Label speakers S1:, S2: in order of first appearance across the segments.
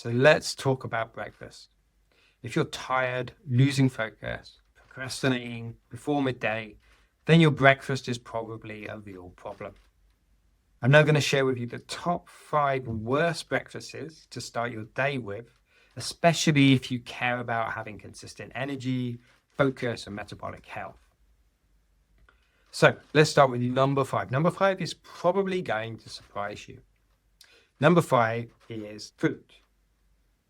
S1: So let's talk about breakfast. If you're tired, losing focus, procrastinating before midday, then your breakfast is probably a real problem. I'm now going to share with you the top 5 worst breakfasts to start your day with, especially if you care about having consistent energy, focus, and metabolic health. So let's start with number 5. Number 5 is probably going to surprise you. Number 5 is fruit.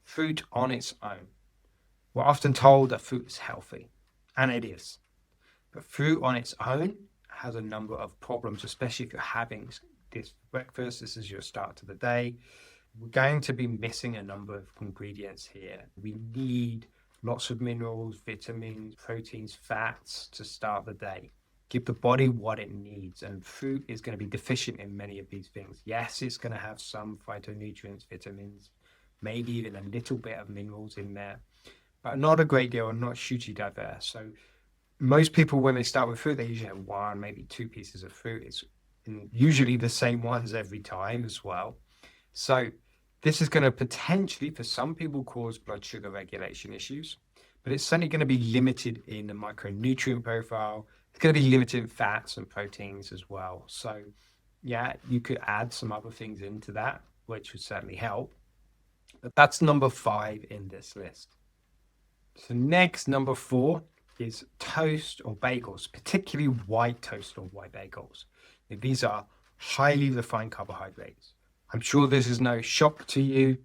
S1: Fruit on its own. We're often told that fruit is healthy, and it is. But fruit on its own has a number of problems, especially if you're having this breakfast. This is your start to the day. We're going to be missing a number of ingredients here. We need lots of minerals, vitamins, proteins, fats to start the day. Give the body what it needs, and fruit is going to be deficient in many of these things. Yes, it's going to have some phytonutrients, vitamins, maybe even a little bit of minerals in there, but not a great deal and not hugely diverse. So most people, when they start with fruit, they usually have 1, maybe 2 pieces of fruit. It's usually the same ones every time as well. So this is going to potentially, for some people, cause blood sugar regulation issues, but it's certainly going to be limited in the micronutrient profile. It's going to be limited in fats and proteins as well. So yeah, you could add some other things into that, which would certainly help. But that's number 5 in this list. So next, number 4 is toast or bagels, particularly white toast or white bagels. These are highly refined carbohydrates. I'm sure this is no shock to you,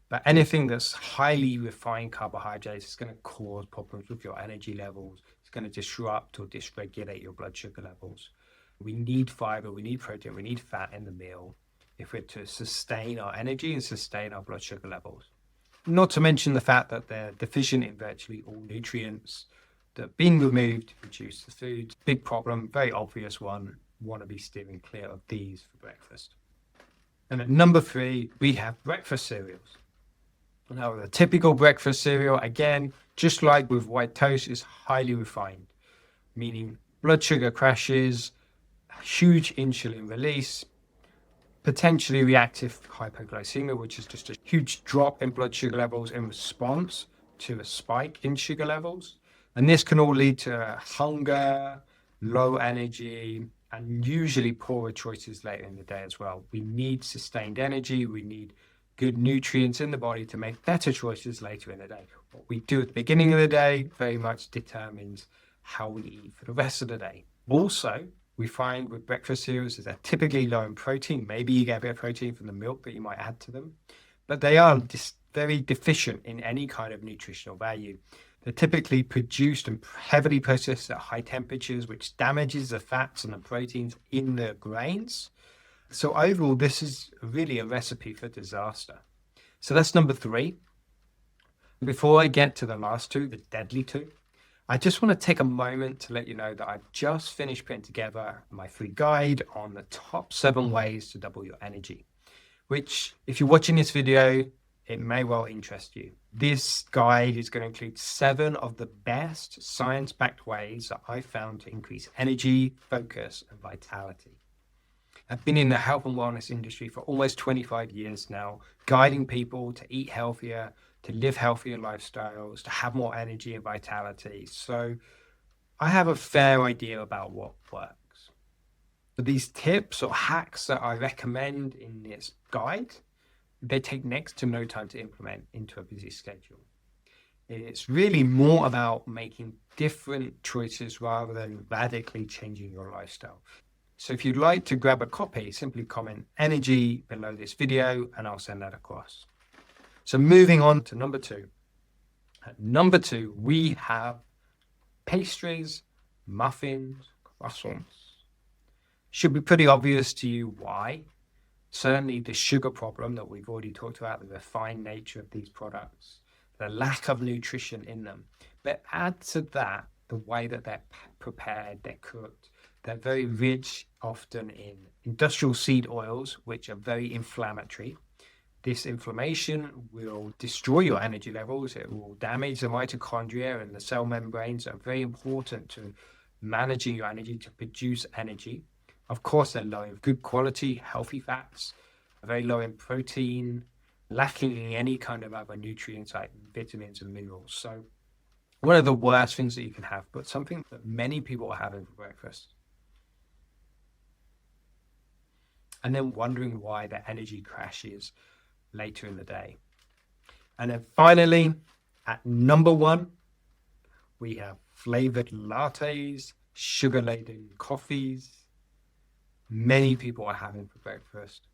S1: but anything that's highly refined carbohydrates is going to cause problems with your energy levels. It's going to disrupt or dysregulate your blood sugar levels. We need fiber, we need protein, we need fat in the meal if we're to sustain our energy and sustain our blood sugar levels. Not to mention the fact that they're deficient in virtually all nutrients that have been removed to produce the food. Big problem, very obvious one. Want to be steering clear of these for breakfast. And at number 3, we have breakfast cereals. Now, the typical breakfast cereal, again, just like with white toast, is highly refined, meaning blood sugar crashes, huge insulin release, potentially reactive hypoglycemia, which is just a huge drop in blood sugar levels in response to a spike in sugar levels. And this can all lead to hunger, low energy, and usually poorer choices later in the day as well. We need sustained energy. We need good nutrients in the body to make better choices later in the day. What we do at the beginning of the day very much determines how we eat for the rest of the day. Also, we find with breakfast cereals is they're typically low in protein. Maybe you get a bit of protein from the milk that you might add to them, but they are very deficient in any kind of nutritional value. They're typically produced and heavily processed at high temperatures, which damages the fats and the proteins in the grains. So overall, this is really a recipe for disaster. So that's number 3. Before I get to the last 2, the deadly 2, I just want to take a moment to let you know that I've just finished putting together my free guide on the top 7 ways to double your energy, which if you're watching this video, it may well interest you. This guide is going to include 7 of the best science-backed ways that I found to increase energy, focus, and vitality. I've been in the health and wellness industry for almost 25 years now, guiding people to eat healthier, to live healthier lifestyles, to have more energy and vitality. So I have a fair idea about what works. So these tips or hacks that I recommend in this guide, they take next to no time to implement into a busy schedule. It's really more about making different choices rather than radically changing your lifestyle. So if you'd like to grab a copy, simply comment energy below this video and I'll send that across. So moving on to number 2. At number 2, we have pastries, muffins, croissants. Should be pretty obvious to you why. Certainly the sugar problem that we've already talked about, the refined nature of these products, the lack of nutrition in them. But add to that the way that they're prepared, they're cooked. They're very rich, often in industrial seed oils, which are very inflammatory. This inflammation will destroy your energy levels. It will damage the mitochondria and the cell membranes that are very important to managing your energy, to produce energy. Of course, they're low in good quality, healthy fats, very low in protein, lacking in any kind of other nutrients like vitamins and minerals. So one of the worst things that you can have, but something that many people are having for breakfast. And then wondering why the energy crashes later in the day. And then finally, at number one, we have flavored lattes, sugar-laden coffees. Many people are having for breakfast.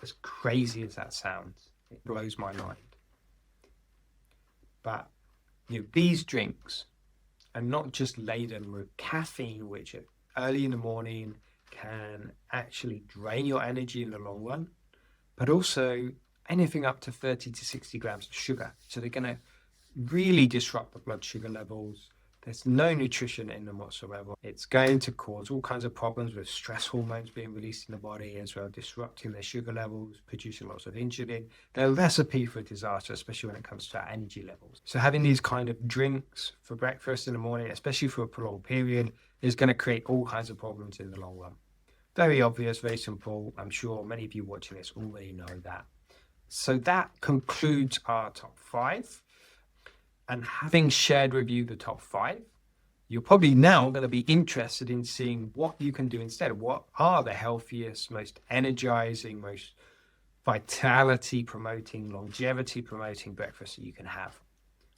S1: As crazy as that sounds, it blows my mind. But these drinks are not just laden with caffeine, which early in the morning can actually drain your energy in the long run, but also anything up to 30 to 60 grams of sugar. So they're going to really disrupt the blood sugar levels. There's no nutrition in them whatsoever. It's going to cause all kinds of problems with stress hormones being released in the body as well, disrupting their sugar levels, producing lots of insulin. They're a recipe for disaster, especially when it comes to our energy levels. So having these kind of drinks for breakfast in the morning, especially for a prolonged period, is going to create all kinds of problems in the long run. Very obvious, very simple. I'm sure many of you watching this already know that. So that concludes our top 5. And having shared with you the top 5, you're probably now going to be interested in seeing what you can do instead. What are the healthiest, most energizing, most vitality promoting, longevity promoting breakfasts that you can have?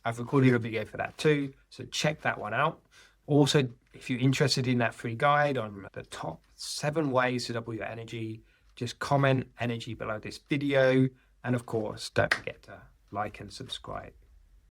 S1: I've recorded a video for that too, so check that one out. Also, if you're interested in that free guide on the top 7 ways to double your energy, just comment energy below this video. And of course, don't forget to like and subscribe.